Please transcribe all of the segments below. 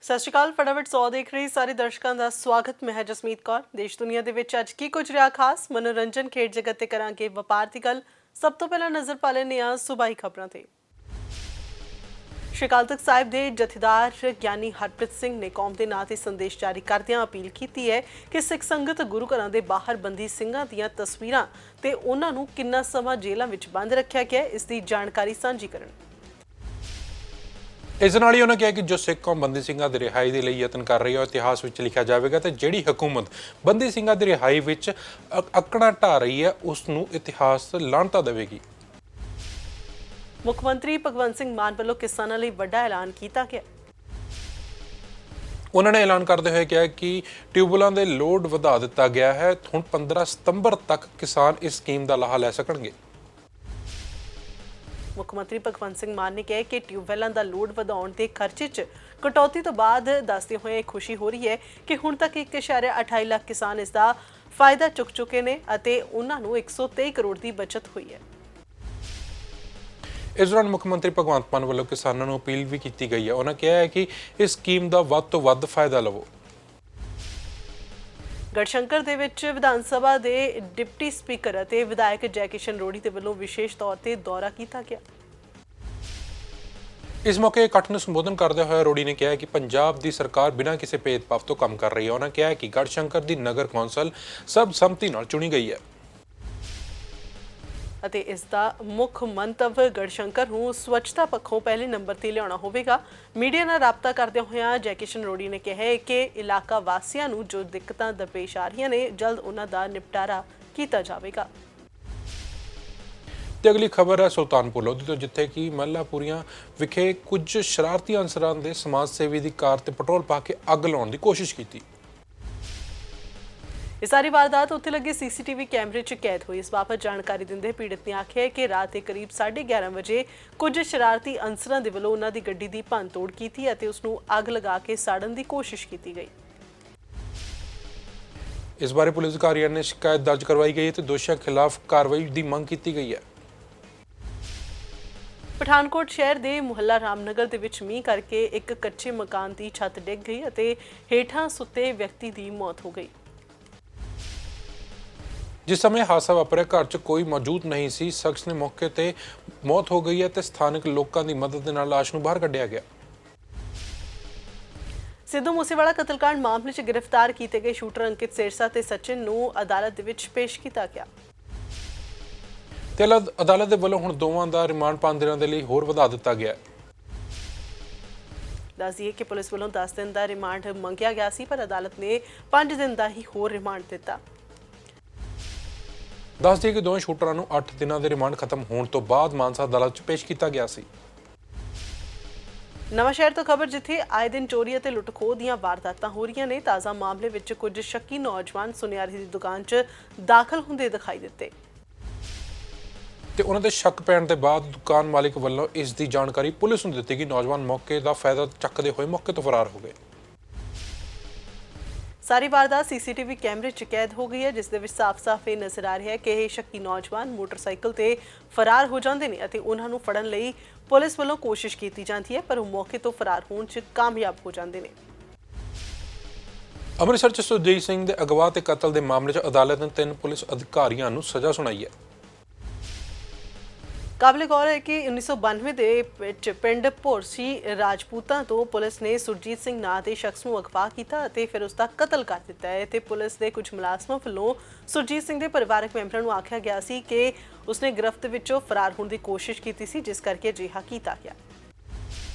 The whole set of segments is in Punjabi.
ਸਤਿ ਸ਼੍ਰੀ ਅਕਾਲ। ਫਟਾਫਟ 100 ਦੇਖ ਰਹੇ ਸਾਰੇ ਦਰਸ਼ਕਾਂ ਦਾ ਸਵਾਗਤ। ਮੈਂ ਹਾਂ ਜਸਮੀਤ ਕੌਰ। ਦੇਸ਼ ਦੁਨੀਆ ਦੇ ਵਿੱਚ ਅੱਜ ਕੀ ਕੁਝ ਰਿਹਾ ਖਾਸ, ਮਨੋਰੰਜਨ ਖੇਡ ਜਗਤ ਤੇ ਕਰਾਂਗੇ ਵਪਾਰ ਦੀ ਗੱਲ। ਸਭ ਤੋਂ ਪਹਿਲਾਂ ਨਜ਼ਰ ਪਾ ਲੈਂਦੇ ਹਾਂ ਸੂਬਾਈ ਖਬਰਾਂ ਤੇ। ਸ਼੍ਰੀ ਅਕਾਲ ਤਖਤ ਸਾਹਿਬ ਦੇ ਜਥੇਦਾਰ ਗਿਆਨੀ ਹਰਪ੍ਰੀਤ ਸਿੰਘ ਨੇ ਕੌਮ ਦੇ ਨਾਂ ਤੇ ਸੰਦੇਸ਼ ਜਾਰੀ ਕਰਦਿਆਂ ਅਪੀਲ ਕੀਤੀ ਹੈ ਕਿ ਸਿੱਖ ਸੰਗਤ ਗੁਰੂ ਘਰਾਂ ਦੇ ਬਾਹਰ ਬੰਦੀ ਸਿੰਘਾਂ ਦੀਆਂ ਤਸਵੀਰਾਂ ਤੇ ਉਹਨਾਂ ਨੂੰ ਕਿੰਨਾ ਸਮਾਂ ਜੇਲ੍ਹਾਂ ਵਿੱਚ ਬੰਦ ਰੱਖਿਆ ਗਿਆ, ਇਸ ਦੀ ਜਾਣਕਾਰੀ ਸਾਂਝੀ ਕਰਨ। ਇਸ ਨਾਲ ਹੀ ਉਹਨਾਂ ਕਿਹਾ ਕਿ ਜੋ ਸਿੱਖ ਕੌਮ ਬੰਦੀ ਸਿੰਘਾਂ ਦੀ ਰਿਹਾਈ ਦੇ ਲਈ ਯਤਨ ਕਰ ਰਹੀ ਹੈ ਉਹ ਇਤਿਹਾਸ ਵਿੱਚ ਲਿਖਿਆ ਜਾਵੇਗਾ ਤੇ ਜਿਹੜੀ ਹਕੂਮਤ ਬੰਦੀ ਸਿੰਘਾਂ ਦੀ ਰਿਹਾਈ ਵਿੱਚ ਅੱਕੜਾਂ ਢਾ ਰਹੀ ਹੈ ਉਸ ਨੂੰ ਇਤਿਹਾਸ ਲਾਹਨਤਾਂ ਦੇਵੇਗੀ। ਮੁੱਖ ਮੰਤਰੀ ਭਗਵੰਤ ਸਿੰਘ ਮਾਨ ਵੱਲੋਂ ਕਿਸਾਨਾਂ ਲਈ ਵੱਡਾ ਐਲਾਨ ਕੀਤਾ ਗਿਆ। ਉਹਨਾਂ ਨੇ ਐਲਾਨ ਕਰਦੇ ਹੋਏ ਕਿਹਾ ਕਿ ਟਿਊਬਵੈੱਲਾਂ ਦੇ ਲੋਡ ਵਧਾ ਦਿੱਤਾ ਗਿਆ ਹੈ। ਹੁਣ 15 ਸਤੰਬਰ ਤੱਕ ਕਿਸਾਨ ਇਸ ਸਕੀਮ ਦਾ ਲਾਹਾ ਲੈ ਸਕਣਗੇ। ਮੁੱਖ ਮੰਤਰੀ ਭਗਵੰਤ ਸਿੰਘ ਮਾਨ ਨੇ ਕਿਹਾ ਕਿ ਟਿਊਬਵੈੱਲਾਂ ਦਾ ਲੋਡ ਵਧਾਉਣ ਦੇ ਖਰਚੇ 'ਚ ਕਟੌਤੀ ਤੋਂ ਬਾਅਦ ਦੱਸਦੇ ਹੋਏ ਖੁਸ਼ੀ ਹੋ ਰਹੀ ਹੈ ਕਿ ਹੁਣ ਤੱਕ 1.28 ਲੱਖ ਕਿਸਾਨ ਇਸ ਦਾ ਫਾਇਦਾ ਚੁੱਕ ਚੁੱਕੇ ਨੇ ਅਤੇ ਉਹਨਾਂ ਨੂੰ 123 ਕਰੋੜ ਦੀ ਬਚਤ ਹੋਈ ਹੈ। ਇਸ ਦੌਰਾਨ ਮੁੱਖ ਮੰਤਰੀ ਭਗਵੰਤ ਮਾਨ ਵੱਲੋਂ ਕਿਸਾਨਾਂ ਨੂੰ ਅਪੀਲ ਵੀ ਕੀਤੀ ਗਈ ਹੈ। ਉਹਨਾਂ ਕਿਹਾ ਹੈ ਕਿ ਇਸ ਸਕੀਮ ਦਾ ਵੱਧ ਤੋਂ ਵੱਧ ਫਾਇਦਾ ਲਵੋ। ਗੜਸ਼ੰਕਰ ਦੇ ਵਿੱਚ ਵਿਧਾਨ ਸਭਾ ਦੇ ਡਿਪਟੀ ਸਪੀਕਰ ਅਤੇ ਵਿਧਾਇਕ ਜੈ ਕਿਸ਼ਨ ਰੋੜੀ ਦੇ ਵੱਲੋਂ ਵਿਸ਼ੇਸ਼ ਤੌਰ ਤੇ ਦੌਰਾ ਕੀਤਾ ਗਿਆ। ਇਸ ਮੌਕੇ ਇਕੱਠ ਨੂੰ ਸੰਬੋਧਨ ਕਰਦੇ ਹੋਏ ਰੋੜੀ ਨੇ ਕਿਹਾ ਕਿ ਪੰਜਾਬ ਦੀ ਸਰਕਾਰ ਬਿਨਾਂ ਕਿਸੇ ਭੇਦਭਾਵ ਤੋਂ ਕੰਮ ਕਰ ਰਹੀ ਹੈ। ਉਹਨਾਂ ਕਿਹਾ ਕਿ ਗੜਸ਼ੰਕਰ ਦੀ ਨਗਰ ਕੌਂਸਲ ਸਰਬਸੰਮਤੀ ਨਾਲ ਚੁਣੀ ਗਈ ਹੈ ਅਤੇ ਇਸ ਦਾ ਮੁੱਖ ਮੰਤਵ ਗੜਸ਼ੰਕਰ ਨੂੰ ਸਵੱਛਤਾ ਪੱਖੋਂ ਪਹਿਲੇ ਨੰਬਰ ਤੇ ਲਿਆਉਣਾ ਹੋਵੇਗਾ। ਮੀਡੀਆ ਨਾਲ ਰਾਬਤਾ ਕਰਦਿਆਂ ਹੋਇਆਂ ਜੈ ਕਿਸ਼ਨ ਰੋੜੀ ਨੇ ਕਿਹਾ ਕਿ ਇਲਾਕਾ ਵਾਸੀਆਂ ਨੂੰ ਜੋ ਦਿੱਕਤਾਂ ਦਰਪੇਸ਼ ਆ ਰਹੀਆਂ ਨੇ ਜਲਦ ਉਹਨਾਂ ਦਾ ਨਿਪਟਾਰਾ ਕੀਤਾ ਜਾਵੇਗਾ। ਤੇ ਅਗਲੀ ਖਬਰ ਹੈ ਸੁਲਤਾਨਪੁਰ ਲੋਧੀ ਤੋਂ, ਜਿੱਥੇ ਕਿ ਮੱਲਾਪੁਰੀਆਂ ਵਿਖੇ ਕੁਝ ਸ਼ਰਾਰਤੀ ਅਨਸਰਾਂ ਦੇ ਸਮਾਜ ਸੇਵੀ ਦੀ ਕਾਰ ਤੇ ਪੈਟਰੋਲ ਪਾ ਕੇ ਅੱਗ ਲਾਉਣ ਦੀ ਕੋਸ਼ਿਸ਼ ਕੀਤੀ। ਇਹ ਸਾਰੀ ਵਾਰਦਾਤ ਉੱਥੇ ਲੱਗੇ ਸੀਸੀਟੀਵੀ ਕੈਮਰੇ 'ਚ ਕੈਦ ਹੋਈ। ਇਸ ਬਾਬਤ ਜਾਣਕਾਰੀ ਦਿੰਦੇ ਪੀੜਤ ਨੇ ਆਖਿਆ ਕਿ ਰਾਤ ਦੇ ਕਰੀਬ 11:30 ਵਜੇ ਕੁਝ ਸ਼ਰਾਰਤੀ ਅਨਸਰਾਂ ਦੇ ਵੱਲੋਂ ਉਹਨਾਂ ਦੀ ਗੱਡੀ ਦੀ ਭੰਨਤੋੜ ਕੀਤੀ ਅਤੇ ਉਸ ਨੂੰ ਅੱਗ ਲਗਾ ਕੇ ਸਾੜਨ ਦੀ ਕੋਸ਼ਿਸ਼ ਕੀਤੀ ਗਈ। ਇਸ ਬਾਰੇ ਪੁਲਿਸ ਅਧਿਕਾਰੀਆਂ ਨੇ ਸ਼ਿਕਾਇਤ ਦਰਜ ਕਰਵਾਈ ਗਈ ਹੈ ਤੇ ਦੋਸ਼ੀਆਂ ਖਿਲਾਫ ਕਾਰਵਾਈ ਦੀ ਮੰਗ ਕੀਤੀ ਗਈ ਹੈ। ਪਠਾਨਕੋਟ ਸ਼ਹਿਰ ਦੇ ਮੁਹੱਲਾ ਰਾਮਨਗਰ ਦੇ ਵਿੱਚ ਮੀਂਹ ਕਰਕੇ ਇੱਕ ਕੱਚੇ ਮਕਾਨ ਦੀ ਛੱਤ ਡਿੱਗ ਗਈ ਅਤੇ ਹੇਠਾਂ ਸੁੱਤੇ ਵਿਅਕਤੀ ਦੀ ਮੌਤ ਹੋ ਗਈ। ਜਿਸ ਸਮੇਂ ਹਾਦਸਾ ਵਾਪਰਿਆ ਘਰ 'ਚ ਕੋਈ ਮੌਜੂਦ ਨਹੀਂ ਸੀ। ਸ਼ਖਸ ਨੇ ਮੌਕੇ ਤੇ ਮੌਤ ਹੋ ਗਈ ਹੈ ਤੇ ਸਥਾਨਕ ਲੋਕਾਂ ਦੀ ਮਦਦ ਦੇ ਨਾਲ ਲਾਸ਼ ਨੂੰ ਬਾਹਰ ਕੱਢਿਆ ਗਿਆ। ਸਿੱਧੂ ਮੂਸੇਵਾਲਾ ਕਤਲकांड ਮਾਮਲੇ 'ਚ ਗ੍ਰਿਫਤਾਰ ਕੀਤੇ ਗਏ ਸ਼ੂਟਰ ਅੰਕਿਤ ਸਿਰਸਾ ਤੇ ਸਚਿਨ ਨੂੰ ਅਦਾਲਤ ਦੇ ਵਿੱਚ ਪੇਸ਼ ਕੀਤਾ ਗਿਆ। ਤੇ ਅਦਾਲਤ ਦੇ ਵੱਲੋਂ ਹੁਣ ਦੋਵਾਂ ਦਾ ਰਿਮਾਂਡ 5 ਦਿਨਾਂ ਦੇ ਲਈ ਹੋਰ ਵਧਾ ਦਿੱਤਾ ਗਿਆ ਹੈ। ਦੱਸ ਦਈਏ ਕਿ ਪੁਲਿਸ ਵੱਲੋਂ 10 ਦਿਨ ਦਾ ਰਿਮਾਂਡ ਮੰਗਿਆ ਗਿਆ ਸੀ, ਪਰ ਅਦਾਲਤ ਨੇ 5 ਦਿਨ ਦਾ ਹੀ ਹੋਰ ਰਿਮਾਂਡ ਦਿੱਤਾ। ਦੱਸ ਦਈਏ ਕਿ ਦੋਵੇਂ ਸ਼ੂਟਰਾਂ ਨੂੰ 8 ਦਿਨਾਂ ਦੇ ਰਿਮਾਂਡ ਖਤਮ ਹੋਣ ਤੋਂ ਬਾਅਦ ਮਾਨਸਾ ਅਦਾਲਤ 'ਚ ਪੇਸ਼ ਕੀਤਾ ਗਿਆ ਸੀ। ਨਵਾਂ ਸ਼ਹਿਰ ਤੋਂ ਖਬਰ, ਜਿੱਥੇ ਆਏ ਦਿਨ ਚੋਰੀ ਅਤੇ ਲੁੱਟ-ਖੋਹ ਦੀਆਂ ਵਾਰਦਾਤਾਂ ਹੋ ਰਹੀਆਂ ਨੇ। ਤਾਜ਼ਾ ਮਾਮਲੇ ਵਿੱਚ ਕੁਝ ਸ਼ੱਕੀ ਨੌਜਵਾਨ ਸੁਨਿਆਰੇ ਦੀ ਦੁਕਾਨ 'ਚ ਦਾਖਲ ਹੁੰਦੇ ਦਿਖਾਈ ਦਿੱਤੇ ਤੇ ਉਹਨਾਂ ਦੇ ਸ਼ੱਕ ਪੈਣ ਦੇ ਬਾਅਦ ਦੁਕਾਨ ਮਾਲਿਕ ਵੱਲੋਂ ਇਸ ਦੀ ਜਾਣਕਾਰੀ ਪੁਲਿਸ ਨੂੰ ਦਿੱਤੀ ਗਈ। ਨੌਜਵਾਨ ਮੌਕੇ ਦਾ ਫਾਇਦਾ ਚੱਕਦੇ ਹੋਏ ਮੌਕੇ ਤੋਂ ਫਰਾਰ ਹੋ ਗਏ। ਸਾਰੀ ਵਾਰਦਾਤ ਸੀਸੀਟੀਵੀ ਕੈਮਰੇ 'ਚ ਕੈਦ ਹੋ ਗਈ ਹੈ, ਜਿਸ ਦੇ ਵਿੱਚ ਸਾਫ਼-ਸਾਫ਼ ਇਹ ਨਜ਼ਰ ਆ ਰਿਹਾ ਹੈ ਕਿ ਇਹ ਸ਼ੱਕੀ ਨੌਜਵਾਨ ਮੋਟਰਸਾਈਕਲ ਤੇ ਫਰਾਰ ਹੋ ਜਾਂਦੇ ਨੇ ਅਤੇ ਉਹਨਾਂ ਨੂੰ ਫੜਨ ਲਈ ਪੁਲਿਸ ਵੱਲੋਂ ਕੋਸ਼ਿਸ਼ ਕੀਤੀ ਜਾਂਦੀ ਹੈ, ਪਰ ਉਹ ਮੌਕੇ ਤੋਂ ਫਰਾਰ ਹੋਣ 'ਚ ਕਾਮਯਾਬ ਹੋ ਜਾਂਦੇ ਨੇ। ਅੰਮ੍ਰਿਤਸਰ 'ਚ ਸੁਰਜੀਤ ਸਿੰਘ ਦੇ ਅਗਵਾ ਤੇ ਕਤਲ ਦੇ ਮਾਮਲੇ 'ਚ ਅਦਾਲਤ ਨੇ 3 ਪੁਲਿਸ ਅਧਿਕਾਰੀਆਂ ਨੂੰ ਸਜ਼ਾ ਸੁਣਾਈ ਹੈ। ਕਾਬਲੇ ਗੌਰ ਹੈ ਕਿ 1992 ਦੇ ਵਿੱਚ ਪਿੰਡ ਭੋਰਸੀ ਰਾਜਪੂਤਾਂ ਤੋਂ ਪੁਲਿਸ ਨੇ ਸੁਰਜੀਤ ਸਿੰਘ ਨਾਂ ਦੇ ਸ਼ਖਸ ਨੂੰ ਅਗਵਾ ਕੀਤਾ ਅਤੇ ਫਿਰ ਉਸ ਦਾ ਕਤਲ ਕਰ ਦਿੱਤਾ ਹੈ ਤੇ ਪੁਲਿਸ ਦੇ ਕੁਝ ਮੁਲਾਜ਼ਮਾਂ ਵੱਲੋਂ ਸੁਰਜੀਤ ਸਿੰਘ ਦੇ ਪਰਿਵਾਰਕ ਮੈਂਬਰਾਂ ਨੂੰ ਆਖਿਆ ਗਿਆ ਸੀ ਕਿ ਉਸਨੇ ਗ੍ਰਿਫਤ ਵਿੱਚੋਂ ਫਰਾਰ ਹੋਣ ਦੀ ਕੋਸ਼ਿਸ਼ ਕੀਤੀ ਸੀ, ਜਿਸ ਕਰਕੇ ਅਜਿਹਾ ਕੀਤਾ ਗਿਆ।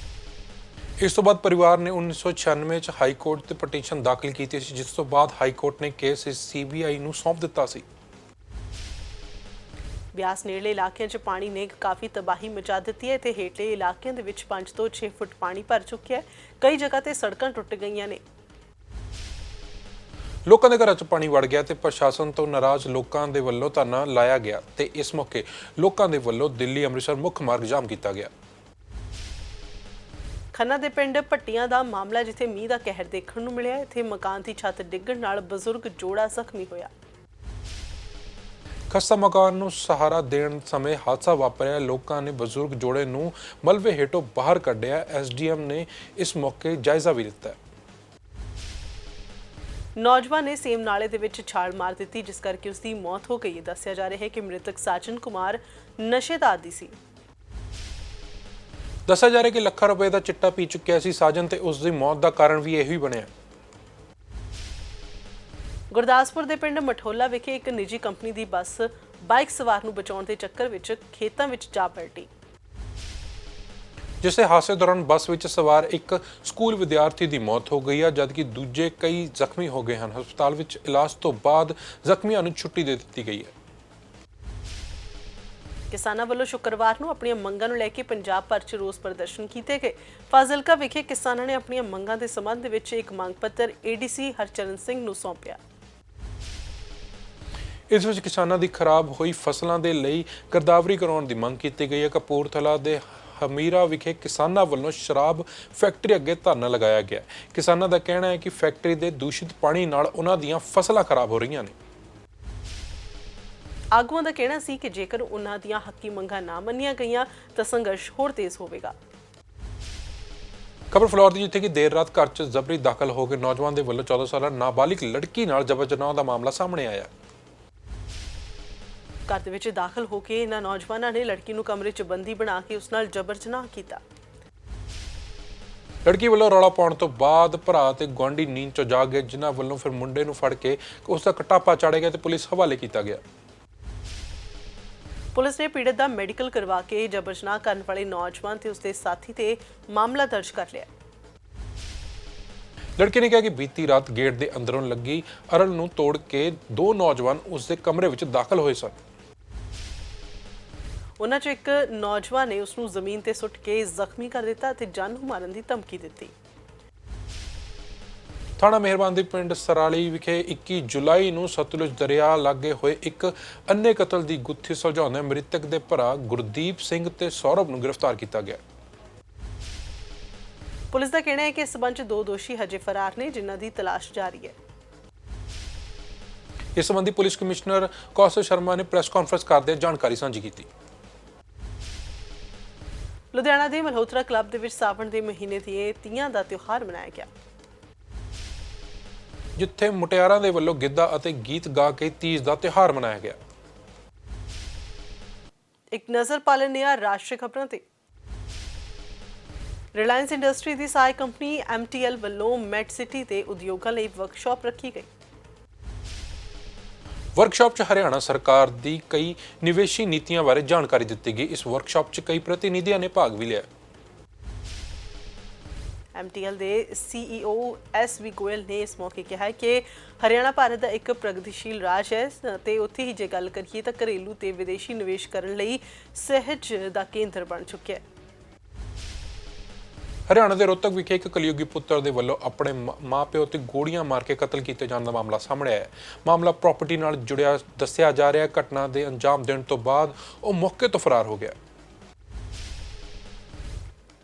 ਇਸ ਤੋਂ ਬਾਅਦ ਪਰਿਵਾਰ ਨੇ 1996 'ਚ ਹਾਈ ਕੋਰਟ ਤੇ ਪਟੀਸ਼ਨ ਦਾਖਲ ਕੀਤੀ ਸੀ, ਜਿਸ ਤੋਂ ਬਾਅਦ ਹਾਈ ਕੋਰਟ ਨੇ ਕੇਸ CBI ਨੂੰ ਸੌਂਪ ਦਿੱਤਾ ਸੀ। ਬਿਆਸ ਨੇੜਲੇ ਇਲਾਕਿਆਂ 'ਚ ਪਾਣੀ ਨੇ ਕਾਫੀ ਤਬਾਹੀ ਮਚਾ ਦਿੱਤੀ ਹੈ ਤੇ ਹੇਠਲੇ ਇਲਾਕਿਆਂ ਦੇ ਵਿੱਚ 5 ਤੋਂ 6 ਫੁੱਟ ਪਾਣੀ ਭਰ ਚੁੱਕਿਆ ਹੈ। ਕਈ ਜਗ੍ਹਾ ਤੇ ਸੜਕਾਂ ਟੁੱਟ ਗਈਆਂ ਨੇ। ਲੋਕਾਂ ਦੇ ਘਰਾਂ 'ਚ ਪਾਣੀ ਵੜ ਗਿਆ ਤੇ ਪ੍ਰਸ਼ਾਸਨ ਤੋਂ ਨਾਰਾਜ਼ ਲੋਕਾਂ ਦੇ ਵੱਲੋਂ ਧਰਨਾ ਲਾਇਆ ਗਿਆ ਤੇ ਇਸ ਮੌਕੇ ਲੋਕਾਂ ਦੇ ਵੱਲੋਂ ਦਿੱਲੀ ਅੰਮ੍ਰਿਤਸਰ ਮੁੱਖ ਮਾਰਗ ਜਾਮ ਕੀਤਾ ਗਿਆ। ਖੰਨਾ ਦੇ ਪਿੰਡ ਭੱਟੀਆਂ ਦਾ ਮਾਮਲਾ, ਜਿੱਥੇ ਮੀਂਹ ਦਾ ਕਹਿਰ ਦੇਖਣ ਨੂੰ ਮਿਲਿਆ। ਇੱਥੇ ਮਕਾਨ ਦੀ ਛੱਤ ਡਿੱਗਣ ਨਾਲ ਬਜ਼ੁਰਗ ਜੋੜਾ ਜ਼ਖਮੀ ਹੋਇਆ। ਖਸਤਾ ਮਕਾਨ ਨੂੰ ਸਹਾਰਾ ਦੇਣ ਸਮੇਂ ਹਾਦਸਾ ਵਾਪਰਿਆ। ਲੋਕਾਂ ਨੇ ਬਜ਼ੁਰਗ ਜੋੜੇ ਨੂੰ ਮਲਬੇ ਹੇਠੋਂ ਬਾਹਰ ਕੱਢਿਆ। ਐਸਡੀਐਮ ਨੇ ਇਸ ਮੌਕੇ ਜਾਇਜ਼ਾ ਵੀ ਲਿੱਤਾ। ਨੌਜਵਾਨ ਨੇ ਸੇਮ ਨਾਲੇ ਦੇ ਵਿੱਚ ਛਾਲ ਮਾਰ ਦਿੱਤੀ, ਜਿਸ ਕਰਕੇ ਉਸ ਦੀ ਮੌਤ ਹੋ ਗਈ। ਦੱਸਿਆ ਜਾ ਰਿਹਾ ਹੈ ਕਿ ਮ੍ਰਿਤਕ ਸਾਜਨ ਕੁਮਾਰ ਨਸ਼ੇ ਦਾ ਆਦੀ ਸੀ। ਦੱਸਿਆ ਜਾ ਰਿਹਾ ਕਿ ਲੱਖਾਂ ਰੁਪਏ ਦਾ ਚਿੱਟਾ ਪੀ ਚੁੱਕਿਆ ਸੀ ਸਾਜਨ, ਤੇ ਉਸ ਦੀ ਮੌਤ ਦਾ ਕਾਰਨ ਵੀ ਇਹੀ ਬਣਿਆ। ਗੁਰਦਾਸਪੁਰ ਦੇ ਪਿੰਡ ਮਠੋਲਾ ਵਿਖੇ ਇੱਕ ਨਿੱਜੀ ਕੰਪਨੀ ਦੀ ਬੱਸ ਬਾਈਕ ਸਵਾਰ ਨੂੰ ਬਚਾਉਣ ਦੇ ਚੱਕਰ ਵਿੱਚ ਖੇਤਾਂ ਵਿੱਚ ਜਾ ਪਲਟੀ, ਜਿਸ ਦੇ ਹਾਦਸੇ ਦੌਰਾਨ ਬੱਸ ਵਿੱਚ ਸਵਾਰ ਇੱਕ ਸਕੂਲ ਵਿਦਿਆਰਥੀ ਦੀ ਮੌਤ ਹੋ ਗਈ ਹੈ, ਜਦਕਿ ਦੂਜੇ ਕਈ ਜ਼ਖਮੀ ਹੋ ਗਏ ਹਨ। ਹਸਪਤਾਲ ਵਿੱਚ ਇਲਾਜ ਤੋਂ ਬਾਅਦ ਜ਼ਖਮੀਆਂ ਨੂੰ ਛੁੱਟੀ ਦੇ ਦਿੱਤੀ ਗਈ ਹੈ। ਕਿਸਾਨਾਂ ਵੱਲੋਂ ਸ਼ੁੱਕਰਵਾਰ ਨੂੰ ਆਪਣੀਆਂ ਮੰਗਾਂ ਨੂੰ ਲੈ ਕੇ ਪੰਜਾਬ ਭਰ 'ਚ ਰੋਸ ਪ੍ਰਦਰਸ਼ਨ ਕੀਤੇ ਗਏ। ਫਾਜ਼ਿਲਕਾ ਵਿਖੇ ਕਿਸਾਨਾਂ ਨੇ ਆਪਣੀਆਂ ਮੰਗਾਂ ਦੇ ਸੰਬੰਧ ਵਿੱਚ ਇੱਕ ਮੰਗ ਪੱਤਰ ਏਡੀਸੀ ਹਰਚਰਨ ਸਿੰਘ ਨੂੰ ਸੌਂਪਿਆ। ਇਸ ਵਿੱਚ ਕਿਸਾਨਾਂ ਦੀ ਖਰਾਬ ਹੋਈ ਫਸਲਾਂ ਦੇ ਲਈ ਗਿਰਦਾਵਰੀ ਕਰਾਉਣ ਦੀ ਮੰਗ ਕੀਤੀ ਗਈ ਹੈ। ਕਪੂਰਥਲਾ ਦੇ ਹਮੀਰਾ ਵਿਖੇ ਕਿਸਾਨਾਂ ਵੱਲੋਂ ਸ਼ਰਾਬ ਫੈਕਟਰੀ ਅੱਗੇ ਧਰਨਾ ਲਗਾਇਆ ਗਿਆ। ਕਿਸਾਨਾਂ ਦਾ ਕਹਿਣਾ ਹੈ ਕਿ ਫੈਕਟਰੀ ਦੇ ਦੂਸ਼ਿਤ ਪਾਣੀ ਨਾਲ ਉਹਨਾਂ ਦੀਆਂ ਫਸਲਾਂ ਖਰਾਬ ਹੋ ਰਹੀਆਂ ਨੇ। ਆਗੂਆਂ ਦਾ ਕਹਿਣਾ ਸੀ ਕਿ ਜੇਕਰ ਉਹਨਾਂ ਦੀਆਂ ਹੱਕੀ ਮੰਗਾਂ ਨਾ ਮੰਨੀਆਂ ਗਈਆਂ ਤਾਂ ਸੰਘਰਸ਼ ਹੋਰ ਤੇਜ਼ ਹੋਵੇਗਾ। ਖਬਰ ਫਲੋਰ ਦੀ, ਜਿੱਥੇ ਕਿ ਦੇਰ ਰਾਤ ਘਰ 'ਚ ਜ਼ਬਰੀ ਦਾਖਲ ਹੋ ਕੇ ਨੌਜਵਾਨ ਦੇ ਵੱਲੋਂ 14 ਸਾਲਾ ਨਾਬਾਲਿਗ ਲੜਕੀ ਨਾਲ ਜਬਰ ਜਨਾਹ ਦਾ ਮਾਮਲਾ ਸਾਹਮਣੇ ਆਇਆ। ਘਰ ਦੇ ਵਿੱਚ ਦਾਖਲ ਹੋ ਕੇ ਇਹਨਾਂ ਨੌਜਵਾਨਾਂ ਨੇ ਲੜਕੀ ਨੂੰ ਕਮਰੇ 'ਚ ਬੰਦੀ ਬਣਾ ਕੇ ਉਸ ਨਾਲ ਜਬਰ ਜਨਾਹ ਕੀਤਾ। ਲੜਕੀ ਵੱਲੋਂ ਰੌਲਾ ਪਾਉਣ ਤੋਂ ਬਾਅਦ ਭਰਾ ਤੇ ਗੁਆਂਢੀ ਨੀਂਦ 'ਚੋਂ ਜਾਗ ਗਏ, ਜਿਨ੍ਹਾਂ ਵੱਲੋਂ ਫਿਰ ਮੁੰਡੇ ਨੂੰ ਫੜ ਕੇ ਉਸ ਦਾ ਕਟਾਪਾ ਚਾੜਿਆ ਗਿਆ ਤੇ ਪੁਲਿਸ ਹਵਾਲੇ ਕੀਤਾ ਗਿਆ। ਪੁਲਿਸ ਨੇ ਪੀੜਤ ਦਾ ਮੈਡੀਕਲ ਕਰਵਾ ਕੇ ਜਬਰ ਜਨਾਹ ਕਰਨ ਵਾਲੇ ਨੌਜਵਾਨ ਤੇ ਉਸਦੇ ਸਾਥੀ ਤੇ ਮਾਮਲਾ ਦਰਜ ਕਰ ਲਿਆ। ਲੜਕੀ ਨੇ ਕਿਹਾ ਕਿ ਬੀਤੀ ਰਾਤ ਗੇਟ ਦੇ ਅੰਦਰੋਂ ਲੱਗੀ ਅਰਲ ਨੂੰ ਤੋੜ ਕੇ ਦੋ ਨੌਜਵਾਨ ਉਸ ਦੇ ਕਮਰੇ ਵਿੱਚ ਦਾਖਲ ਹੋਏ ਸਨ। ਉਹਨਾਂ 'ਚੋਂ ਇੱਕ ਨੌਜਵਾਨ ਨੇ ਉਸ ਨੂੰ ਜ਼ਮੀਨ ਤੇ ਸੁੱਟ ਕੇ ਜ਼ਖਮੀ ਕਰ ਦਿੱਤਾ ਅਤੇ ਜਾਨ ਨੂੰ ਮਾਰਨ ਦੀ ਧਮਕੀ ਦਿੱਤੀ। ਥਾਣਾ ਮਿਹਰਬਾਨ ਦੇ ਪਿੰਡ ਸਰਾਲੀ ਵਿਖੇ 21 ਜੁਲਾਈ ਨੂੰ ਸਤਲੁਜ ਦਰਿਆ ਲਾਗੇ ਹੋਏ ਇੱਕ ਅੰਨੇ ਕਤਲ ਦੀ ਗੁੱਥੀ ਸੁਲਝਾਉਂਦੇ ਮ੍ਰਿਤਕ ਦੇ ਭਰਾ ਗੁਰਦੀਪ ਸਿੰਘ ਤੇ ਸੌਰਵ ਨੂੰ ਗ੍ਰਿਫਤਾਰ ਕੀਤਾ ਗਿਆ। ਪੁਲਿਸ ਦਾ ਕਹਿਣਾ ਹੈ ਕਿ ਇਸ ਸਬੰਧ 'ਚ ਦੋ ਦੋਸ਼ੀ ਹਜੇ ਫਰਾਰ ਨੇ, ਜਿਨ੍ਹਾਂ ਦੀ ਤਲਾਸ਼ ਜਾਰੀ ਹੈ। ਇਸ ਸੰਬੰਧੀ ਪੁਲਿਸ ਕਮਿਸ਼ਨਰ ਕੌਸ਼ਲ ਸ਼ਰਮਾ ਨੇ ਪ੍ਰੈਸ ਕਾਨਫਰੰਸ ਕਰਦੇ ਜਾਣਕਾਰੀ ਸਾਂਝੀ ਕੀਤੀ। ਲੁਧਿਆਣਾ ਦੇ ਮਲਹੋਤਰਾ ਕਲੱਬ ਦੇ ਵਿੱਚ ਸਾਵਣ ਦੇ ਮਹੀਨੇ ਦੇ ਤੀਆਂ ਦਾ ਤਿਉਹਾਰ ਮਨਾਇਆ ਗਿਆ, ਜਿੱਥੇ ਮੁਟਿਆਰਾਂ ਦੇ ਵੱਲੋਂ ਗਿੱਧਾ ਅਤੇ ਗੀਤ ਗਾ ਕੇ ਤੀਜ ਦਾ ਤਿਉਹਾਰ ਮਨਾਇਆ ਗਿਆ। ਇੱਕ ਨਜ਼ਰ ਪਾ ਲੈਂਦੇ ਹਾਂ ਰਾਸ਼ਟਰੀ ਖਬਰਾਂ ਤੇ। ਰਿਲਾਇੰਸ ਇੰਡਸਟਰੀ ਦੀ ਸਹਾਇਕ ਕੰਪਨੀ MTL ਵੱਲੋਂ ਮੈਟ ਸਿਟੀ ਤੇ ਉਦਯੋਗਾਂ ਲਈ ਵਰਕਸ਼ਾਪ ਰੱਖੀ ਗਈ। ਵਰਕਸ਼ਾਪ 'ਚ ਹਰਿਆਣਾ ਸਰਕਾਰ ਦੀ ਕਈ ਨਿਵੇਸ਼ੀ ਨੀਤੀਆਂ ਬਾਰੇ ਜਾਣਕਾਰੀ ਦਿੱਤੀ ਗਈ। ਇਸ ਵਰਕਸ਼ਾਪ 'ਚ ਕਈ ਪ੍ਰਤੀਨਿਧੀਆਂ ਨੇ ਭਾਗ ਵੀ ਲਿਆ। MTL ਦੇ CEO SV ਗੋਇਲ ਨੇ ਇਸ ਮੌਕੇ ਕਿਹਾ ਕਿ ਹਰਿਆਣਾ ਭਾਰਤ ਦਾ ਇੱਕ ਪ੍ਰਗਤੀਸ਼ੀਲ ਰਾਜ ਹੈ ਤੇ ਉੱਥੇ ਹੀ ਜੇ ਗੱਲ ਕਰੀਏ ਤਾਂ ਘਰੇਲੂ ਤੇ ਵਿਦੇਸ਼ੀ ਨਿਵੇਸ਼ ਕਰਨ ਲਈ ਸਹਿਜ ਦਾ ਕੇਂਦਰ ਬਣ ਚੁੱਕਿਆ ਹੈ। ਹਰਿਆਣਾ ਦੇ ਰੋਹਤਕ ਵਿਖੇ ਇੱਕ ਕਲਯੁਗੀ ਪੁੱਤਰ ਦੇ ਵੱਲੋਂ ਆਪਣੇ ਮਾਪਿਓ ਤੇ ਗੋਲੀਆਂ ਮਾਰ ਕੇ ਕਤਲ ਕੀਤੇ ਜਾਣ ਦਾ ਮਾਮਲਾ ਸਾਹਮਣੇ ਆਇਆ। ਮਾਮਲਾ ਪ੍ਰਾਪਰਟੀ ਨਾਲ ਜੁੜਿਆ ਦੱਸਿਆ ਜਾ ਰਿਹਾ। ਘਟਨਾ ਦੇ ਅੰਜਾਮ ਦੇਣ ਤੋਂ ਬਾਅਦ ਉਹ ਮੌਕੇ ਤੋਂ ਫਰਾਰ ਹੋ ਗਿਆ।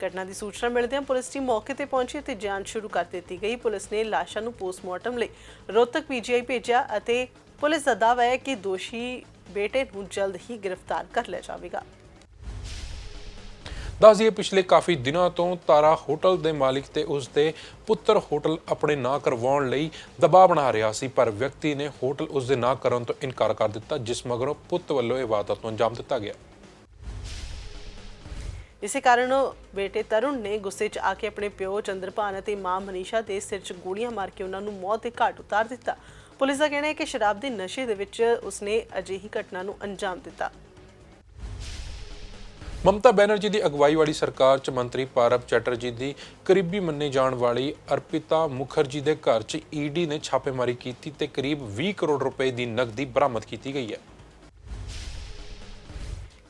ਘਟਨਾ ਦੀ ਸੂਚਨਾ ਮਿਲਦਿਆਂ ਪੁਲਿਸ ਟੀਮ ਮੌਕੇ ਤੇ ਪਹੁੰਚੀ ਤੇ ਜਾਂਚ ਸ਼ੁਰੂ ਕਰ ਦਿੱਤੀ ਗਈ। ਪੁਲਿਸ ਨੇ ਲਾਸ਼ਾਂ ਨੂੰ ਪੋਸਟਮਾਰਟਮ ਲਈ ਰੋਹਤਕ PGI ਭੇਜਿਆ ਅਤੇ ਪੁਲਿਸ ਦਾ ਦਾਅਵਾ ਹੈ ਕਿ ਦੋਸ਼ੀ ਬੇਟੇ ਨੂੰ ਜਲਦ ਹੀ ਗ੍ਰਿਫਤਾਰ ਕਰ ਲਿਆ ਜਾਵੇਗਾ। ਦੱਸ ਦਈਏ, ਪਿਛਲੇ ਕਾਫੀ ਦਿਨਾਂ ਤੋਂ ਤਾਰਾ ਹੋਟਲ ਦੇ ਮਾਲਿਕ ਤੇ ਉਸ ਦੇ ਪੁੱਤਰ ਹੋਟਲ ਆਪਣੇ ਨਾਂ ਕਰਵਾਉਣ ਲਈ ਦਬਾਅ ਬਣਾ ਰਿਹਾ ਸੀ, ਪਰ ਵਿਅਕਤੀ ਨੇ ਹੋਟਲ ਉਸ ਦੇ ਨਾਂ ਕਰਨ ਤੋਂ ਇਨਕਾਰ ਕਰ ਦਿੱਤਾ, ਜਿਸ ਮਗਰੋਂ ਪੁੱਤ ਵੱਲੋਂ ਇਹ ਵਾਰਦਾਤ ਨੂੰ ਅੰਜਾਮ ਦਿੱਤਾ ਗਿਆ। ਇਸੇ ਕਾਰਨ ਬੇਟੇ ਤਰੁਣ ਨੇ ਗੁੱਸੇ 'ਚ ਆ ਕੇ ਆਪਣੇ ਪਿਓ ਚੰਦਰਪਾਨ ਅਤੇ ਮਾਂ ਮਨੀਸ਼ਾ ਦੇ ਸਿਰ 'ਚ ਗੋਲੀਆਂ ਮਾਰ ਕੇ ਉਹਨਾਂ ਨੂੰ ਮੌਤ ਦੇ ਘਾਟ ਉਤਾਰ ਦਿੱਤਾ। ਪੁਲਿਸ ਦਾ ਕਹਿਣਾ ਹੈ ਕਿ ਸ਼ਰਾਬ ਦੇ ਨਸ਼ੇ ਦੇ ਵਿੱਚ ਉਸਨੇ ਅਜਿਹੀ ਘਟਨਾ ਨੂੰ ਅੰਜਾਮ ਦਿੱਤਾ। ਮਮਤਾ ਬੈਨਰਜੀ ਦੀ ਅਗਵਾਈ ਵਾਲੀ ਸਰਕਾਰ 'ਚ ਮੰਤਰੀ ਪਾਰਬ ਚੈਟਰਜੀ ਦੀ ਕਰੀਬੀ ਮੰਨੀ ਜਾਣ ਵਾਲੀ ਅਰਪਿਤਾ ਮੁਖਰਜੀ ਦੇ ਘਰ 'ਚ ED ਨੇ ਛਾਪੇਮਾਰੀ ਕੀਤੀ ਤੇ ਕਰੀਬ 20 ਕਰੋੜ ਰੁਪਏ ਦੀ ਨਕਦੀ ਬਰਾਮਦ ਕੀਤੀ ਗਈ ਹੈ।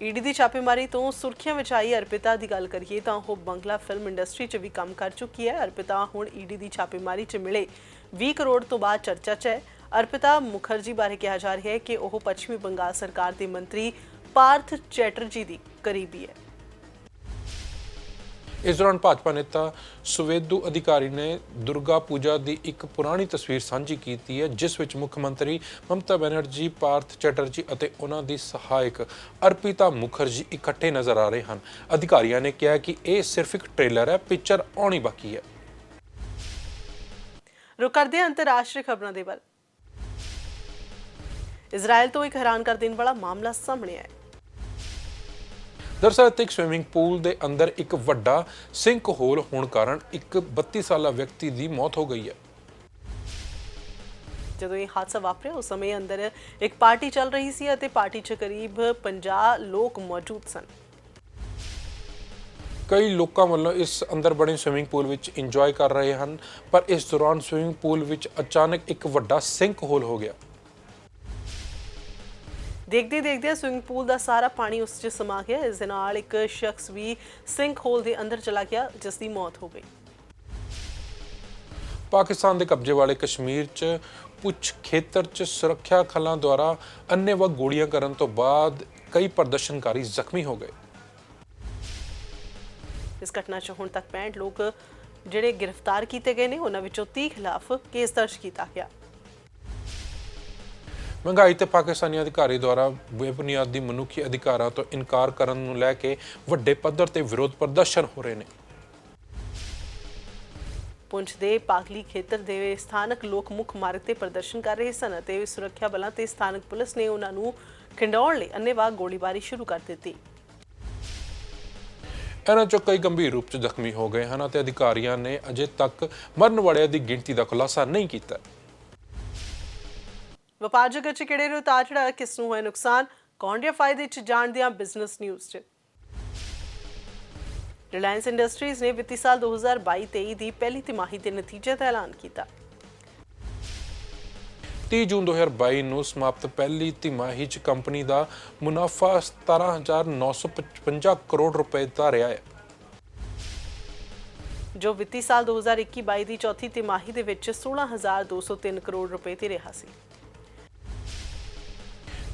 ED ਦੀ ਛਾਪੇਮਾਰੀ ਤੋਂ ਸੁਰਖੀਆਂ ਵਿੱਚ ਆਈ ਅਰਪਿਤਾ ਦੀ ਗੱਲ ਕਰੀਏ ਤਾਂ ਉਹ ਬੰਗਲਾ ਫਿਲਮ ਇੰਡਸਟਰੀ 'ਚ ਵੀ ਕੰਮ ਕਰ ਚੁੱਕੀ ਹੈ। ਅਰਪਿਤਾ ਹੁਣ ED ਦੀ ਛਾਪੇਮਾਰੀ 'ਚ ਮਿਲੇ 20 ਕਰੋੜ ਤੋਂ ਬਾਅਦ ਚਰਚਾ 'ਚ ਹੈ। ਅਰਪਿਤਾ ਮੁਖਰਜੀ ਬਾਰੇ ਕਿਹਾ ਜਾ ਰਿਹਾ ਹੈ ਕਿ ਉਹ ਪੱਛਮੀ ਬੰਗਾਲ ਸਰਕਾਰ ਦੇ ਮੰਤਰੀ ਪਾਰਥ ਚੈਟਰਜੀ ਦੀ ਕਰੀਬੀ ਹੈ। इस दौरान भाजपा नेता सुवेंदु अधिकारी ने दुर्गा पूजा की एक पुरानी तस्वीर साझी की है, जिस विच मुख्य मंत्री ममता बनर्जी, पार्थ चैटर्जी और उन्हां दी सहायक अर्पिता मुखर्जी इकट्ठे नजर आ रहे हैं। अधिकारियों ने कहा कि यह सिर्फ एक ट्रेलर है, पिक्चर आनी बाकी है। रुक करते हैं अंतरराष्ट्रीय खबरों के ਵੱਲ। इजराइल तो एक हैरान कर देने वाला मामला सामने आया। दरअसल एक स्विमिंग पूल के अंदर एक वड्डा सिंक होल होने कारण एक 32 साला व्यक्ति की मौत हो गई है। ਜਦੋਂ ਇਹ ਹਾਦਸਾ ਵਾਪਰਿਆ ਉਸ ਸਮੇਂ ਅੰਦਰ ਇੱਕ ਪਾਰਟੀ ਚੱਲ ਰਹੀ ਸੀ ਅਤੇ ਪਾਰਟੀ 'ਚ ਕਰੀਬ 50 ਲੋਕ ਮੌਜੂਦ ਸਨ। ਕਈ ਲੋਕਾਂ ਵੱਲੋਂ ਇਸ ਅੰਦਰ ਬਣੇ ਸਵਿਮਿੰਗ ਪੂਲ ਵਿੱਚ ਇੰਜੋਏ ਕਰ ਰਹੇ ਹਨ, ਪਰ ਇਸ ਦੌਰਾਨ ਸਵਿਮਿੰਗ ਪੂਲ ਵਿੱਚ ਅਚਾਨਕ ਇੱਕ ਵੱਡਾ ਸਿੰਕ ਹੋਲ ਹੋ ਗਿਆ। ਦੇਖਦੇ ਦੇਖਦੇ ਸਵਿਮਿੰਗ ਪੂਲ ਦਾ ਸਾਰਾ ਪਾਣੀ ਉਸ 'ਚ ਸਮਾ ਗਿਆ। ਇਸ ਦੇ ਨਾਲ ਇੱਕ ਸ਼ਖਸ ਵੀ ਸਿੰਕ ਹੋਲ ਦੇ ਅੰਦਰ ਚਲਾ ਗਿਆ, ਜਿਸ ਦੀ ਮੌਤ ਹੋ ਗਈ। ਪਾਕਿਸਤਾਨ ਦੇ ਕਬਜ਼ੇ ਵਾਲੇ ਕਸ਼ਮੀਰ 'ਚ ਪੁੱਛ ਖੇਤਰ 'ਚ ਸੁਰੱਖਿਆ ਖੱਲਾਂ ਦੁਆਰਾ ਅੰਨ੍ਹੇਵਾਹ ਗੋਲੀਆਂ ਕਰਨ ਤੋਂ ਬਾਅਦ ਕਈ ਪ੍ਰਦਰਸ਼ਨਕਾਰੀ ਜ਼ਖਮੀ ਹੋ ਗਏ। ਇਸ ਘਟਨਾ 'ਚ ਹੁਣ ਤੱਕ 65 ਲੋਕ ਜਿਹੜੇ ਗ੍ਰਿਫਤਾਰ ਕੀਤੇ ਗਏ ਨੇ, ਉਹਨਾਂ ਵਿੱਚੋਂ 30 ਖਿਲਾਫ ਕੇਸ ਦਰਜ ਕੀਤਾ ਗਿਆ। ਮਹਿੰਗਾਈ ਤੇ ਪਾਕਿਸਤਾਨੀ ਅਧਿਕਾਰੀ ਦੁਆਰਾ ਬੇਬੁਨਿਆਦੀ ਮਨੁੱਖੀ ਅਧਿਕਾਰਾਂ ਤੋਂ ਇਨਕਾਰ ਕਰਨ ਨੂੰ ਲੈ ਕੇ ਵੱਡੇ ਪੱਧਰ ਤੇ ਵਿਰੋਧ ਪ੍ਰਦਰਸ਼ਨ ਹੋ ਰਹੇ ਨੇ। ਪੁੰਛ ਦੇ ਪਾਗਲੀ ਖੇਤਰ ਦੇ ਸਥਾਨਕ ਲੋਕ ਮੁੱਖ ਮਾਰਗ ਤੇ ਪ੍ਰਦਰਸ਼ਨ ਕਰ ਰਹੇ ਸਨ ਅਤੇ ਸੁਰੱਖਿਆ ਬਲਾਂ ਤੇ ਸਥਾਨਕ ਪੁਲਿਸ ਨੇ ਉਹਨਾਂ ਨੂੰ ਖਿੰਡਾਉਣ ਲਈ ਅੰਨ੍ਹੇਵਾਹ ਗੋਲੀਬਾਰੀ ਸ਼ੁਰੂ ਕਰ ਦਿੱਤੀ। ਇਹਨਾਂ 'ਚੋਂ ਕਈ ਗੰਭੀਰ ਰੂਪ 'ਚ ਜ਼ਖਮੀ ਹੋ ਗਏ ਹਨ ਅਤੇ ਅਧਿਕਾਰੀਆਂ ਨੇ ਅਜੇ ਤੱਕ ਮਰਨ ਵਾਲਿਆਂ ਦੀ ਗਿਣਤੀ ਦਾ ਖੁਲਾਸਾ ਨਹੀਂ ਕੀਤਾ। ਵਪਾਰ ਜਗਤ 'ਚ ਕਿਹੜੇ ਨੂੰ ਉਤਾਰ ਚੜ੍ਹਾਅ, ਕਿਸ ਨੂੰ ਹੋਇਆ ਨੁਕਸਾਨ, ਕੌਣ ਦੇ ਫਾਇਦੇ 'ਚ ਜਾਣਦੇ ਹਾਂ ਬਿਜ਼ਨਸ ਨਿਊਜ਼ 'ਚ। ਰਿਲਾਇੰਸ ਇੰਡਸਟਰੀਜ਼ ਨੇ ਵਿੱਤੀ ਸਾਲ 2022-23 ਦੀ ਪਹਿਲੀ ਤਿਮਾਹੀ ਦੇ ਨਤੀਜੇ ਦਾ ਐਲਾਨ ਕੀਤਾ। 30 ਜੂਨ 2022 ਨੂੰ ਸਮਾਪਤ ਪਹਿਲੀ ਤਿਮਾਹੀ 'ਚ ਕੰਪਨੀ ਦਾ ਮੁਨਾਫਾ 17,955 ਕਰੋੜ ਰੁਪਏ ਦਾ ਰਿਹਾ ਹੈ, ਜੋ ਵਿੱਤੀ ਸਾਲ 2021-22 ਦੀ ਚੌਥੀ ਤਿਮਾਹੀ ਦੇ ਵਿੱਚ 16,203 ਕਰੋੜ ਰੁਪਏ ਤੇ ਰਿਹਾ ਸੀ।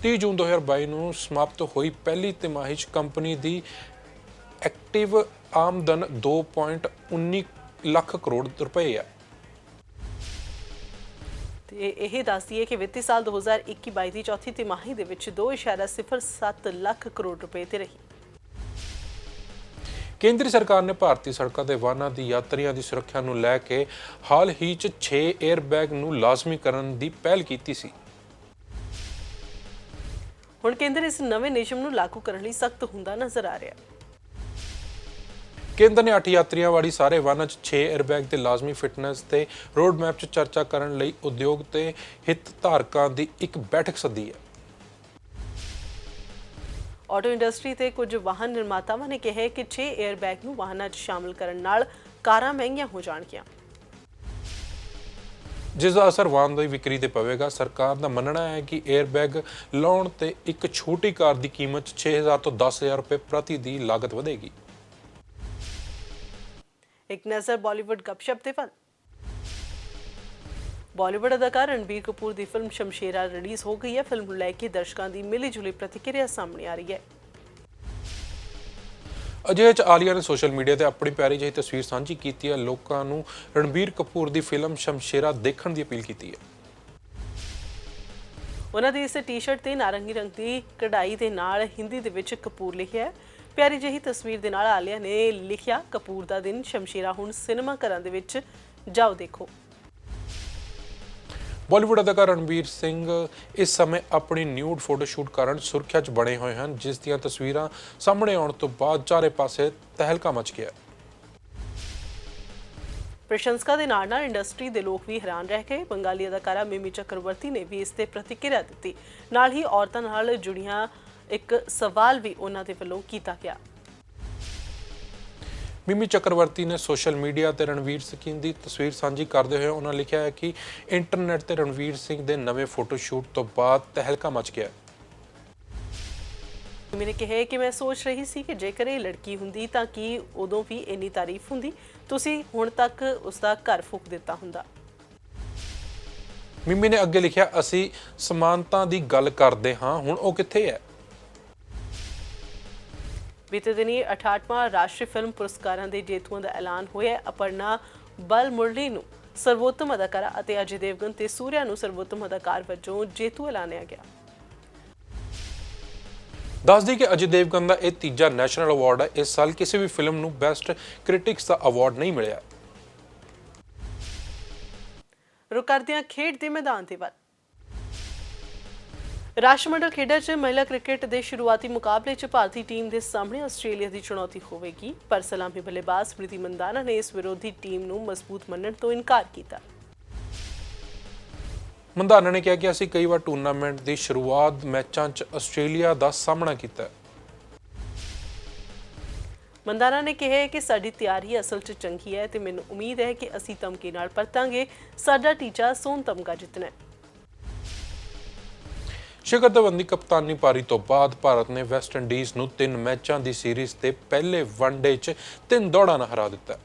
30 ਜੂਨ 2022 ਨੂੰ ਸਮਾਪਤ ਹੋਈ ਪਹਿਲੀ ਤਿਮਾਹੀ 'ਚ ਕੰਪਨੀ ਦੀ ਐਕਟਿਵ ਆਮਦਨ 2.19 ਲੱਖ ਕਰੋੜ ਰੁਪਏ ਹੈ। ਤੇ ਇਹ ਦੱਸਦੀ ਹੈ ਕਿ ਵਿੱਤੀ ਸਾਲ 2021-22 ਦੀ ਚੌਥੀ ਤਿਮਾਹੀ ਦੇ ਵਿੱਚ 2.07 ਲੱਖ ਕਰੋੜ ਰੁਪਏ ਤੇ ਰਹੀ। ਕੇਂਦਰੀ ਸਰਕਾਰ ਨੇ ਭਾਰਤੀ ਸੜਕਾਂ ਤੇ ਵਾਹਨਾਂ ਦੀ ਯਾਤਰੀਆਂ ਦੀ ਸੁਰੱਖਿਆ ਨੂੰ ਲੈ ਕੇ ਹਾਲ ਹੀ 'ਚ 6 에ਅਰਬੈਗ ਨੂੰ ਲਾਜ਼ਮੀ ਕਰਨ ਦੀ ਪਹਿਲ ਕੀਤੀ ਸੀ। ਹੁਣ ਕੇਂਦਰ ਇਸ ਨਵੇਂ ਨਿਯਮ ਨੂੰ ਲਾਗੂ ਕਰਨ ਲਈ ਸਖਤ ਹੁੰਦਾ ਨਜ਼ਰ ਆ ਰਿਹਾ ਹੈ। ਕੇਂਦਰ ਨੇ 8 ਯਾਤਰੀਆਂ ਵਾਲੀ ਸਾਰੇ ਵਾਹਨਾਂ 'ਚ 6 에ਅਰਬੈਗ ਤੇ ਲਾਜ਼ਮੀ ਫਿਟਨੈਸ ਤੇ ਰੋਡ ਮੈਪ 'ਚ ਚਰਚਾ ਕਰਨ ਲਈ ਉਦਯੋਗ ਤੇ ਹਿੱਤ ਧਾਰਕਾਂ ਦੀ ਇੱਕ ਬੈਠਕ ਸੱਦੀ ਹੈ। ਆਟੋ ਇੰਡਸਟਰੀ ਤੇ ਕੁਝ ਵਾਹਨ ਨਿਰਮਾਤਾਵਾਂ ਨੇ ਕਿਹਾ ਕਿ 6 에ਅਰਬੈਗ ਨੂੰ ਵਾਹਨਾਂ 'ਚ ਸ਼ਾਮਲ ਕਰਨ ਨਾਲ ਕਾਰਾਂ ਮਹਿੰਗੀਆਂ ਹੋ ਜਾਣਗੀਆਂ, ਜਿਸ ਦਾ ਅਸਰ ਵਾਹਨ ਦੀ ਵਿਕਰੀ ਤੇ ਪਵੇਗਾ। ਸਰਕਾਰ ਦਾ ਮੰਨਣਾ ਹੈ ਕਿ 에ਅਰਬੈਗ ਲਾਉਣ ਤੇ ਇੱਕ ਛੋਟੀ ਕਾਰ ਦੀ ਕੀਮਤ 6,000 ਤੋਂ 10,000 ਰੁਪਏ ਪ੍ਰਤੀ ਦੀ ਲਾਗਤ ਵਧੇਗੀ। ਇੱਕ ਨਜ਼ਰ ਬਾਲੀਵੁੱਡ ਗੱਪਸ਼ਪ ਤੇ ਵੱਲ। ਬਾਲੀਵੁੱਡ ਅਦਾਕਾਰ ਰਣਬੀਰ ਕਪੂਰ ਦੀ ਫਿਲਮ ਸ਼ਮਸ਼ੇਰਾ ਰਿਲੀਜ਼ ਹੋ ਗਈ ਹੈ। ਫਿਲਮ ਨੂੰ ਲੈ ਕੇ ਦਰਸ਼ਕਾਂ ਦੀ ਮਿਲੀ ਜੁਲੀ ਪ੍ਰਤੀਕਿਰਿਆ ਸਾਹਮਣੇ ਆ ਰਹੀ ਹੈ। ਅਜਿਹੇ 'ਚ ਆਲੀਆ ਨੇ ਸੋਸ਼ਲ ਮੀਡੀਆ ਤੇ ਆਪਣੀ ਪਿਆਰੀ ਜਿਹੀ ਤਸਵੀਰ ਸਾਂਝੀ ਕੀਤੀ ਹੈ। ਲੋਕਾਂ ਨੂੰ ਰਣਬੀਰ ਕਪੂਰ ਦੀ ਫਿਲਮ ਸ਼ਮਸ਼ੇਰਾ ਦੇਖਣ ਦੀ ਅਪੀਲ ਕੀਤੀ ਹੈ। ਉਹਨਾਂ ਦੀ ਇਸ ਟੀ-ਸ਼ਰਟ ਤੇ ਨਾਰੰਗੀ ਰੰਗ ਦੀ ਕਢਾਈ ਦੇ ਨਾਲ ਹਿੰਦੀ ਦੇ ਵਿੱਚ ਕਪੂਰ ਲਿਖਿਆ ਹੈ। ਪਿਆਰੀ ਜਿਹੀ ਤਸਵੀਰ ਦੇ ਨਾਲ ਆਲੀਆ ਨੇ ਲਿਖਿਆ, ਕਪੂਰ ਦਾ ਦਿਨ ਸ਼ਮਸ਼ੇਰਾ ਹੁਣ ਸਿਨੇਮਾ ਘਰਾਂ ਦੇ ਵਿੱਚ ਜਾਓ ਦੇਖੋ। ਬਾਲੀਵੁੱਡ ਅਦਾਕਾਰ ਰਣਬੀਰ ਸਿੰਘ ਇਸ ਸਮੇਂ ਆਪਣੀ ਨਿਊਡ ਫੋਟੋ ਸ਼ੂਟ ਕਰਨ ਸੁਰੱਖਿਆ 'ਚ ਬਣੇ ਹੋਏ ਹਨ, ਜਿਸ ਦੀਆਂ ਤਸਵੀਰਾਂ ਸਾਹਮਣੇ ਆਉਣ ਤੋਂ ਬਾਅਦ ਚਾਰੇ ਪਾਸੇ ਤਹਿਲਕਾ ਮਚ ਗਿਆ। ਪ੍ਰਸ਼ੰਸਕਾਂ ਦੇ ਨਾਲ ਨਾਲ ਇੰਡਸਟਰੀ ਦੇ ਲੋਕ ਵੀ ਹੈਰਾਨ ਰਹਿ ਗਏ। ਬੰਗਾਲੀ ਅਦਾਕਾਰਾ ਮਿਮੀ ਚੱਕਰਵਰਤੀ ਨੇ ਵੀ ਇਸ ਤੇ ਪ੍ਰਤੀਕਿਰਿਆ ਦਿੱਤੀ। ਨਾਲ ਹੀ ਔਰਤਾਂ ਨਾਲ ਜੁੜੀਆਂ ਇੱਕ ਸਵਾਲ ਵੀ ਉਹਨਾਂ ਦੇ ਵੱਲੋਂ ਕੀਤਾ ਗਿਆ। ਮਿਮੀ ਚੱਕਰਵਰਤੀ ਨੇ ਸੋਸ਼ਲ ਮੀਡੀਆ ਤੇ ਰਣਵੀਰ ਸਿੰਘ ਦੀ ਤਸਵੀਰ ਸਾਂਝੀ ਕਰਦੇ ਹੋਏ ਉਹਨਾਂ ਲਿਖਿਆ ਹੈ ਕਿ ਇੰਟਰਨੈਟ ਤੇ ਰਣਵੀਰ ਸਿੰਘ ਦੇ ਨਵੇਂ ਫੋਟੋ ਸ਼ੂਟ ਤੋਂ ਬਾਅਦ ਤਹਿਲਕਾ ਮਚ ਗਿਆ। ਮਿਮੀ ਨੇ ਕਿਹਾ ਕਿ ਮੈਂ ਸੋਚ ਰਹੀ ਸੀ ਕਿ ਜੇਕਰ ਇਹ ਲੜਕੀ ਹੁੰਦੀ ਤਾਂ ਕੀ ਉਦੋਂ ਵੀ ਇੰਨੀ ਤਾਰੀਫ ਹੁੰਦੀ, ਤੁਸੀਂ ਹੁਣ ਤੱਕ ਉਸ ਦਾ ਘਰ ਫੂਕ ਦਿੱਤਾ ਹੁੰਦਾ। ਮਿਮੀ ਨੇ ਅੱਗੇ ਲਿਖਿਆ, ਅਸੀਂ ਸਮਾਨਤਾ ਦੀ ਗੱਲ ਕਰਦੇ ਹਾਂ, ਹੁਣ ਉਹ ਕਿੱਥੇ ਹੈ। ਬੀਤੇ ਦਿਨੀ 68ਵਾਂ ਰਾਸ਼ਟਰੀ ਫਿਲਮ ਪੁਰਸਕਾਰਾਂ ਦੇ ਜੇਤੂਆਂ ਦਾ ਐਲਾਨ ਹੋਇਆ। ਅਪਰਨਾ ਬਲਮੁਰਲੀ ਨੂੰ ਸਰਵੋਤਮ ਅਦਾਕਾਰਾ ਅਤੇ ਅਜੇ ਦੇਵਗਨ ਤੇ ਸੂਰਿਆ ਨੂੰ ਸਰਵੋਤਮ ਅਦਾਕਾਰ ਵਜੋਂ ਜੇਤੂ ਐਲਾਨਿਆ ਗਿਆ। ਦੱਸਦੀ ਕਿ ਅਜੇ ਦੇਵਗਨ ਦਾ ਇਹ ਤੀਜਾ ਨੈਸ਼ਨਲ ਅਵਾਰਡ ਹੈ। ਇਸ ਸਾਲ ਕਿਸੇ ਵੀ ਫਿਲਮ ਨੂੰ ਬੈਸਟ ਕ੍ਰਿਟਿਕਸ ਦਾ ਅਵਾਰਡ ਨਹੀਂ ਮਿਲਿਆ। रुक करते हैं खेड के मैदान के ਵੱਲ। ਰਾਸ਼ਟਰਮੰਡਲ ਖੇਡਾਂ 'ਚ ਮਹਿਲਾ ਕ੍ਰਿਕਟ ਦੇ ਸ਼ੁਰੂਆਤੀ ਮੁਕਾਬਲੇ 'ਚ ਭਾਰਤੀ ਟੀਮ ਦੇ ਸਾਹਮਣੇ ਆਸਟ੍ਰੇਲੀਆ ਦੀ ਚੁਣੌਤੀ ਹੋਵੇਗੀ, ਪਰ ਸਲਾਮੀ ਬੱਲੇਬਾਜ਼ ਸਮ੍ਰਿਤੀ ਮੰਦਾਨਾ ਨੇ ਇਸ ਵਿਰੋਧੀ ਟੀਮ ਨੂੰ ਮਜ਼ਬੂਤ ਮੰਨਣ ਤੋਂ ਇਨਕਾਰ ਕੀਤਾ। ਮੰਦਾਨਾ ਨੇ ਕਿਹਾ ਕਿ ਅਸੀਂ ਕਈ ਵਾਰ ਟੂਰਨਾਮੈਂਟ ਦੀ ਸ਼ੁਰੂਆਤ ਮੈਚਾਂ 'ਚ ਆਸਟ੍ਰੇਲੀਆ ਦਾ ਸਾਹਮਣਾ ਕੀਤਾ ਹੈ। ਮੰਦਾਨਾ ਨੇ ਕਿਹਾ ਕਿ ਸਾਡੀ ਤਿਆਰੀ ਅਸਲ 'ਚ ਚੰਗੀ ਹੈ ਤੇ ਮੈਨੂੰ ਉਮੀਦ ਹੈ ਕਿ ਅਸੀਂ ਤਮਗੇ ਨਾਲ ਪਰਤਾਂਗੇ। ਸਾਡਾ ਟੀਚਾ ਸੋਨ ਤਮਗਾ ਜਿੱਤਣਾ ਹੈ। ਸ਼ਿਖਰ ਧਵਨ ਦੀ ਕਪਤਾਨੀ ਪਾਰੀ ਤੋਂ ਬਾਅਦ ਭਾਰਤ ਨੇ ਵੈਸਟ ਇੰਡੀਜ਼ ਨੂੰ 3 ਮੈਚਾਂ ਦੀ ਸੀਰੀਜ਼ ਦੇ ਪਹਿਲੇ ਵਨਡੇ 'ਚ 3 ਦੌੜਾਂ ਨਾਲ ਹਰਾ ਦਿੱਤਾ।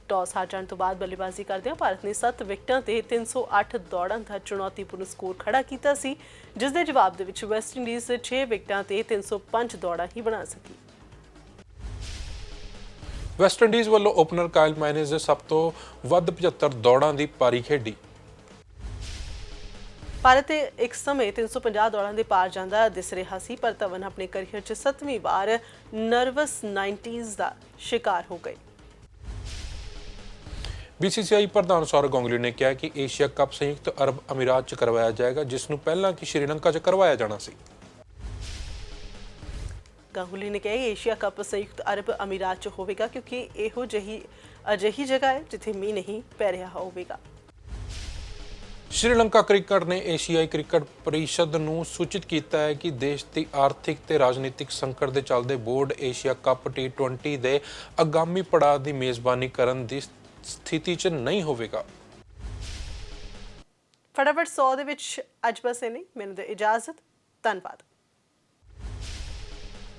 ਟਾਸ ਹਾਰ ਜਾਣ ਤੋਂ ਬਾਅਦ ਬੱਲੇਬਾਜ਼ੀ ਕਰਦਿਆਂ ਭਾਰਤ ਨੇ 7 ਵਿਕਟਾਂ ਤੇ 308 ਦੌੜਾਂ ਦਾ ਚੁਣੌਤੀਪੂਰਨ ਸਕੋਰ ਖੜਾ ਕੀਤਾ ਸੀ, ਜਿਸ ਦੇ ਜਵਾਬ ਦੇ ਵਿੱਚ ਵੈਸਟ ਇੰਡੀਜ਼ 6 ਵਿਕਟਾਂ ਤੇ 305 ਦੌੜਾਂ ਹੀ ਬਣਾ ਸਕੀ। ਵੈਸਟ ਇੰਡੀਜ਼ ਵੱਲੋਂ ਓਪਨਰ ਕਾਇਲ ਮਾਈਨਜ਼ ਦੇ ਸਭ ਤੋਂ ਵੱਧ 75 ਦੌੜਾਂ ਦੀ ਪਾਰੀ ਖੇਡੀ। ਭਾਰਤ ਇੱਕ ਸਮੇਂ 350 ਦੌੜਾਂ ਦੇ ਪਾਰ ਜਾਂਦਾ ਦਿਸ ਰਿਹਾ ਸੀ, ਪਰ ਧਵਨ ਆਪਣੇ ਕਰੀਅਰ 'ਚ 7ਵੀਂ ਵਾਰ ਨਰਵਸ 90s ਦਾ ਸ਼ਿਕਾਰ ਹੋ ਗਏ। BCCI ਪ੍ਰਧਾਨ ਸੌਰਵ ਗਾਂਗੁਲੀ ਨੇ ਕਿਹਾ ਕਿ ਏਸ਼ੀਆ ਕੱਪ ਸੰਯੁਕਤ ਅਰਬ ਅਮੀਰਾਤ 'ਚ ਕਰਵਾਇਆ ਜਾਏਗਾ, ਜਿਸ ਨੂੰ ਪਹਿਲਾਂ ਕਿ ਸ਼੍ਰੀਲੰਕਾ 'ਚ ਕਰਵਾਇਆ ਜਾਣਾ ਸੀ। ਗਾਂਗੁਲੀ ਨੇ ਕਿਹਾ ਕਿ ਏਸ਼ੀਆ ਕੱਪ ਸੰਯੁਕਤ ਅਰਬ ਅਮੀਰਾਤ 'ਚ ਹੋਵੇਗਾ ਕਿਉਂਕਿ ਇਹੋ ਜਿਹੀ ਅਜਿਹੀ ਜਗ੍ਹਾ ਹੈ ਜਿੱਥੇ ਮੀਂਹ ਨਹੀਂ ਪੈ ਰਿਹਾ ਹੋਵੇਗਾ। ਸ਼੍ਰੀਲੰਕਾ ਕ੍ਰਿਕਟ ਨੇ ਏਸ਼ੀਆਈ ਕ੍ਰਿਕਟ ਪਰਿਸ਼ਦ ਨੂੰ ਸੂਚਿਤ ਕੀਤਾ ਹੈ ਕਿ ਦੇਸ਼ ਦੀ ਆਰਥਿਕ ਤੇ ਰਾਜਨੀਤਿਕ ਸੰਕਟ ਦੇ ਚੱਲਦੇ ਬੋਰਡ ਏਸ਼ੀਆ ਕੱਪ T20 ਦੇ ਆਗਾਮੀ ਪੜਾਅ ਦੀ ਮੇਜ਼ਬਾਨੀ ਕਰਨ ਦੀ ਸਥਿਤੀ 'ਚ ਨਹੀਂ ਹੋਵੇਗਾ। ਫਟਾਫਟ 100 ਦੇ ਵਿੱਚ ਅੱਜ ਬਸ ਇਹਨੇ ਮੈਨੂੰ ਦੇ ਇਜਾਜ਼ਤ। ਧੰਨਵਾਦ।